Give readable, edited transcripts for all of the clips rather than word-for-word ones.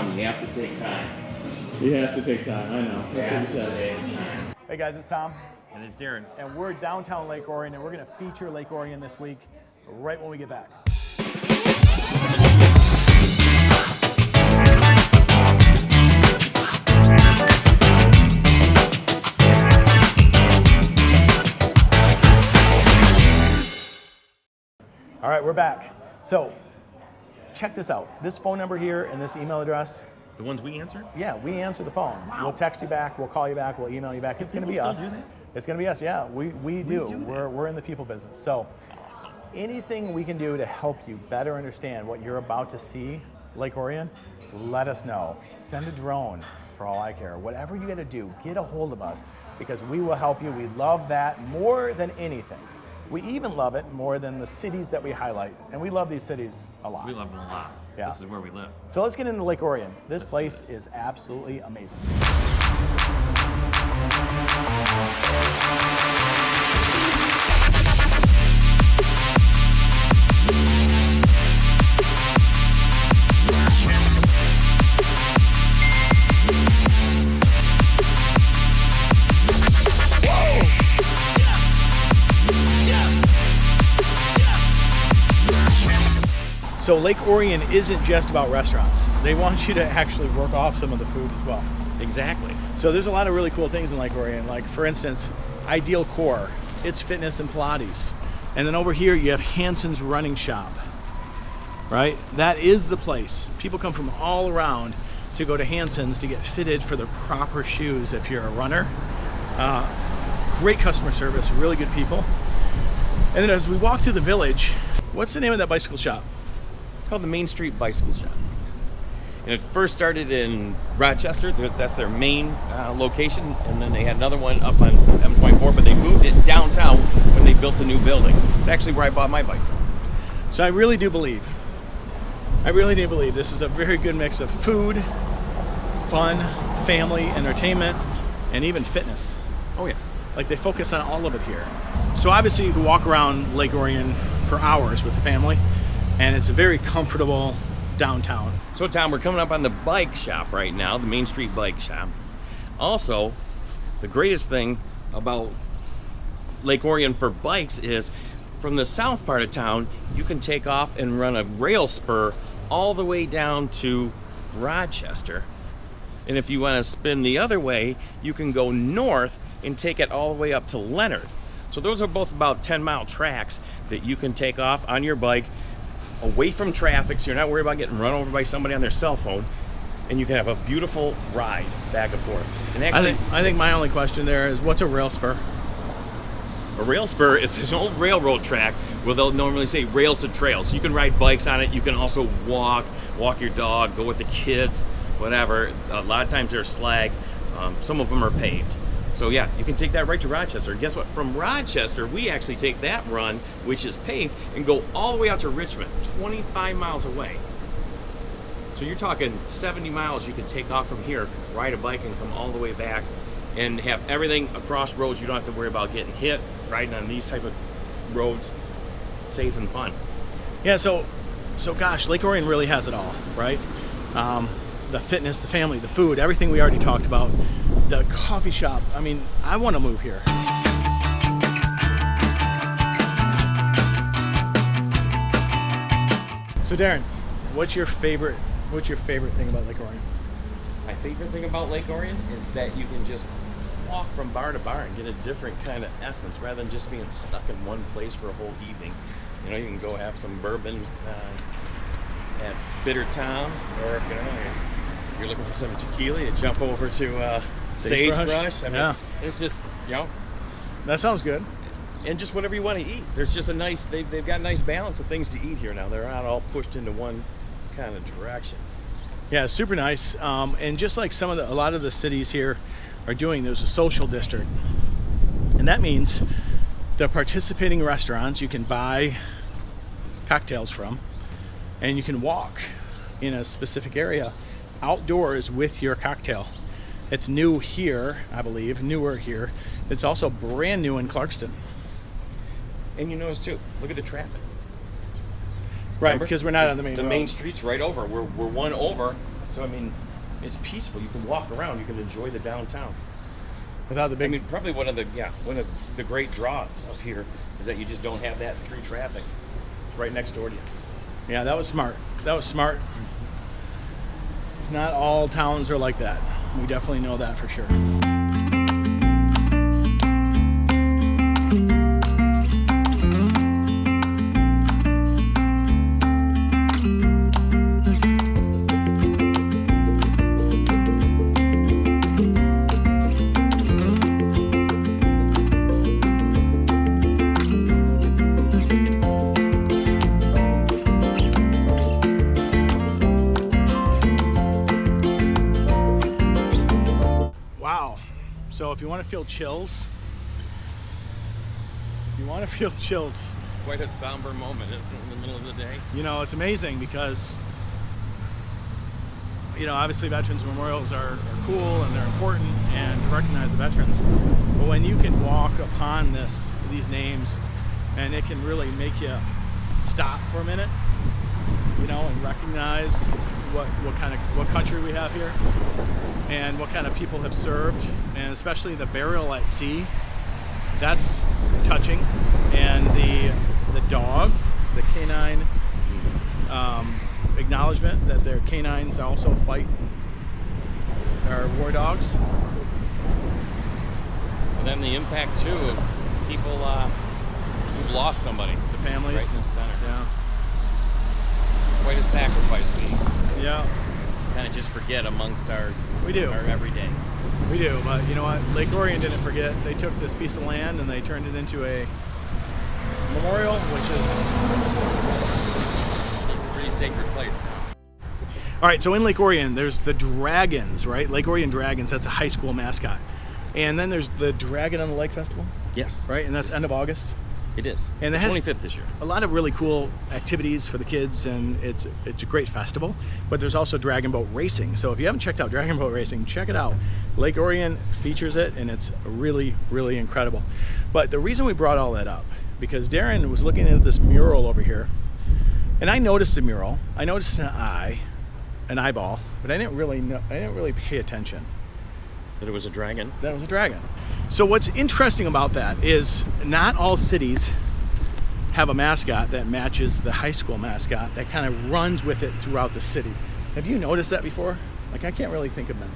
Tom, you have to take time. You have to take time, I know. Hey guys, it's Tom. And it's Darren. And we're downtown Lake Orion, and we're going to feature Lake Orion this week, right when we get back. All right, we're back. So, check this out. This phone number here and this email address. The ones we answer? Yeah, we answer the phone. Wow. We'll text you back, we'll call you back, we'll email you back. It's going to be us. It's going to be us, yeah. We do. We're in the people business. So, anything we can do to help you better understand what you're about to see, Lake Orion, let us know. Send a drone, for all I care. Whatever you got to do, get a hold of us, because we will help you. We love that more than anything. We even love it more than the cities that we highlight, and we love these cities a lot. We love them a lot. Yeah. This is where we live. So let's get into Lake Orion. This place is absolutely amazing. So Lake Orion isn't just about restaurants. They want you to actually work off some of the food as well. Exactly. So there's a lot of really cool things in Lake Orion. Like, for instance, Ideal Core. It's fitness and Pilates. And then over here you have Hanson's Running Shop, right? That is the place. People come from all around to go to Hanson's to get fitted for the proper shoes if you're a runner. Great customer service, really good people. And then as we walk through the village, what's the name of that bicycle shop? Called the Main Street Bicycle Shop. And it first started in Rochester. That's their main location. And then they had another one up on M24, but they moved it downtown when they built the new building. It's actually where I bought my bike from. So I really do believe this is a very good mix of food, fun, family, entertainment, and even fitness. Oh, yes. Like, they focus on all of it here. So obviously you can walk around Lake Orion for hours with the family, and it's a very comfortable downtown. So Tom, we're coming up on the bike shop right now, the Main Street Bike Shop. Also, the greatest thing about Lake Orion for bikes is from the south part of town, you can take off and run a rail spur all the way down to Rochester. And if you want to spin the other way, you can go north and take it all the way up to Leonard. So those are both about 10-mile tracks that you can take off on your bike away from traffic, so you're not worried about getting run over by somebody on their cell phone, and you can have a beautiful ride back and forth. And actually, I think my only question there is, what's a rail spur? A rail spur is an old railroad track where they'll normally say rails to trails. So you can ride bikes on it. You can also walk your dog, go with the kids, whatever. A lot of times they're slag. Some of them are paved. So yeah, you can take that right to Rochester. Guess what? From Rochester, we actually take that run, which is paved, and go all the way out to Richmond, 25 miles away. So you're talking 70 miles you can take off from here, ride a bike, and come all the way back, and have everything across roads. You don't have to worry about getting hit, riding on these type of roads, safe and fun. Yeah, so gosh, Lake Orion really has it all, right? The fitness, the family, the food, everything we already talked about. The coffee shop. I mean, I want to move here. So Darren, what's your favorite thing about Lake Orion? My favorite thing about Lake Orion is that you can just walk from bar to bar and get a different kind of essence rather than just being stuck in one place for a whole evening. You know, you can go have some bourbon at Bitter Tom's, or if you're looking for some tequila, you jump over to Sagebrush. I mean, yeah. It's just, that sounds good. And just whatever you want to eat. There's just a nice, they've got a nice balance of things to eat here now. They're not all pushed into one kind of direction. Yeah, super nice. And just like a lot of the cities here are doing, there's a social district. And that means the participating restaurants you can buy cocktails from, and you can walk in a specific area outdoors with your cocktail. It's new here, I believe, newer here. It's also brand new in Clarkston. And you notice too, look at the traffic. Right, remember? Because we're not on the main road. The main street's right over. We're one over, So I mean, it's peaceful. You can walk around. You can enjoy the downtown. Without the big. I mean, probably one of the great draws of here is that you just don't have that through traffic. It's right next door to you. Yeah, that was smart. That was smart. It's not all towns are like that. We definitely know that for sure. So if you want to feel chills, It's quite a somber moment, isn't it, in the middle of the day? You know, it's amazing because, you know, obviously veterans memorials are cool and they're important and recognize the veterans. But when you can walk upon these names, and it can really make you stop for a minute, you know, and recognize what country we have here and what kind of people have served, and especially the burial at sea, that's touching. And the dog, the canine acknowledgement that their canines also fight our war dogs. And then the impact too of people who've lost somebody. The families. Right in the center. Yeah. Quite a sacrifice we Yeah. kind of just forget amongst our everyday. We do, but you know what? Lake Orion didn't forget. They took this piece of land and they turned it into a memorial, which is a pretty sacred place now. All right, so in Lake Orion, there's the Dragons, right? Lake Orion Dragons, that's a high school mascot. And then there's the Dragon on the Lake Festival, Yes. right? And that's end of August. It is. And the it has 25th this year. A lot of really cool activities for the kids, and it's a great festival. But there's also dragon boat racing. So if you haven't checked out dragon boat racing, check it out. Lake Orion features it, and it's really, really incredible. But the reason we brought all that up, because Darren was looking at this mural over here, and I noticed the mural. I noticed an eyeball, but I didn't really pay attention. That it was a dragon. That was a dragon. So what's interesting about that is not all cities have a mascot that matches the high school mascot that kind of runs with it throughout the city. Have you noticed that before? Like, I can't really think of them.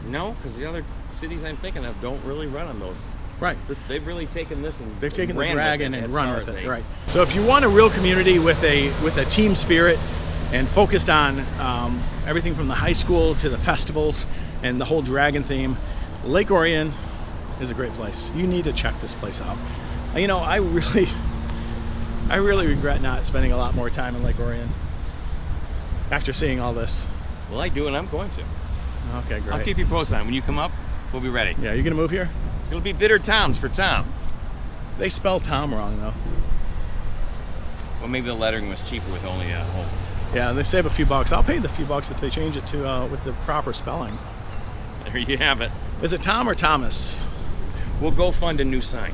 No, because the other cities I'm thinking of don't really run on those. Right. They've really taken this and they've taken the ran dragon with it and as run far with as it. they- Right. So if you want a real community with a team spirit and focused on everything from the high school to the festivals and the whole dragon theme, Lake Orion is a great place. You need to check this place out. You know, I really regret not spending a lot more time in Lake Orion after seeing all this. Well, I do, and I'm going to. Okay, great. I'll keep you posted on. When you come up, we'll be ready. Yeah, you gonna move here? It'll be Bitter Toms for Tom. They spell Tom wrong though. Well, maybe the lettering was cheaper with only a hole. Yeah, they save a few bucks. I'll pay the few bucks if they change it to with the proper spelling. There you have it. Is it Tom or Thomas? We'll go fund a new sign.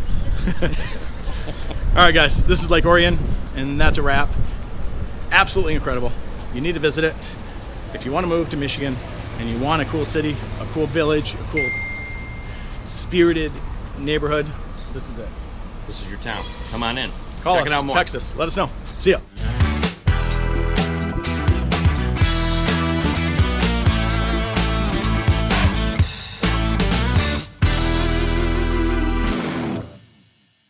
All right, guys, this is Lake Orion, and that's a wrap. Absolutely incredible. You need to visit it. If you want to move to Michigan and you want a cool city, a cool village, a cool spirited neighborhood, this is it. This is your town. Come on in. Call Check us, it out more. text us, let us know. See ya.